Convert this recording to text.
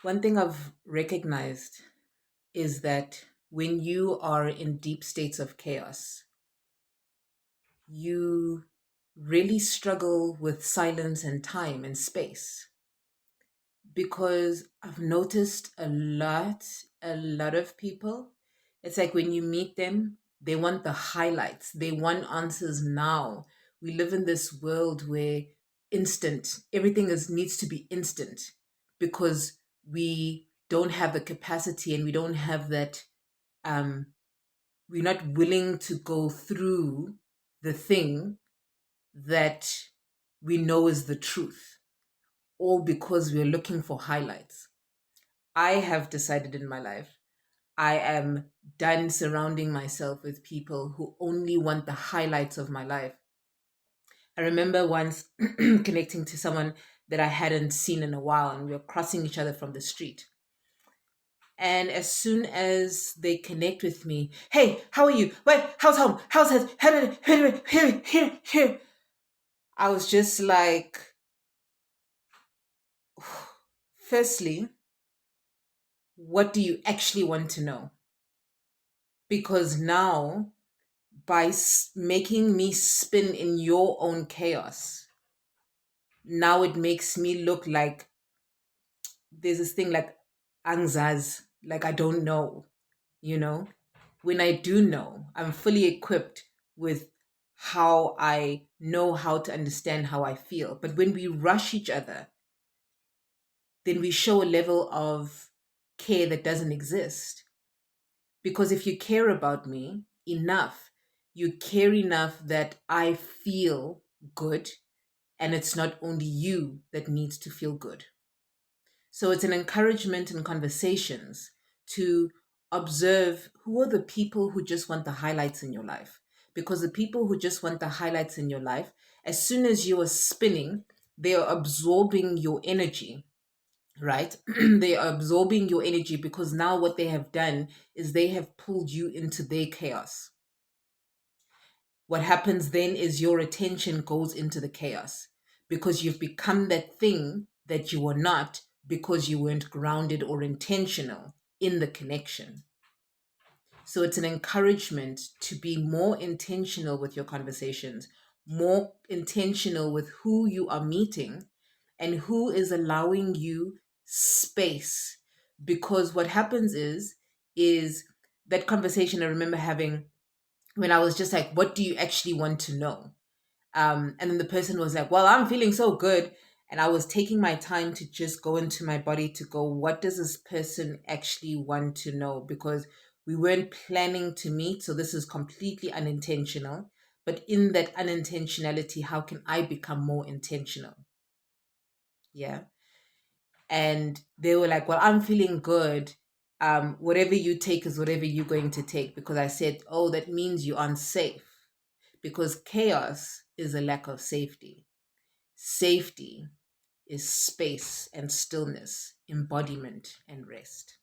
One thing I've recognized is that when you are in deep states of chaos, you really struggle with silence and time and space. Because I've noticed a lot of people, it's like when you meet them, they want the highlights, they want answers now. We live in this world where everything needs to be instant because we don't have the capacity and we don't have that, um, we're not willing to go through the thing that we know is the truth, all because we're looking for highlights. I have decided in my life I am done surrounding myself with people who only want the highlights of my life. I remember once connecting to someone that I hadn't seen in a while, and we were crossing each other from the street. And as soon as they connect with me, hey, how are you? What? How's home? How's here? I was just like, firstly, what do you actually want to know? Because now, by making me spin in your own chaos, now it makes me look like there's this thing like anxaz, like I don't know, you know? When I do know, I'm fully equipped with how I know how to understand how I feel. But when we rush each other, then we show a level of care that doesn't exist. Because if you care about me enough, you care enough that I feel good, and it's not only you that needs to feel good. So it's an encouragement in conversations to observe who are the people who just want the highlights in your life. Because the people who just want the highlights in your life, as soon as you are spinning, they are absorbing your energy, right? They are absorbing your energy because now what they have done is they have pulled you into their chaos. What happens then is your attention goes into the chaos because you've become that thing that you were not because you weren't grounded or intentional in the connection. So it's an encouragement to be more intentional with your conversations, more intentional with who you are meeting and who is allowing you space. Because what happens is that conversation I remember having when I was just like, what do you actually want to know? And then the person was like, well, I'm feeling so good. And I was taking my time to just go into my body to go, what does this person actually want to know? Because we weren't planning to meet. So this is completely unintentional. But in that unintentionality, how can I become more intentional? Yeah. And they were like, well, I'm feeling good. Whatever you take is whatever you're going to take. Because I said, oh, that means you're unsafe. Because chaos is a lack of safety. Safety is space and stillness, embodiment and rest.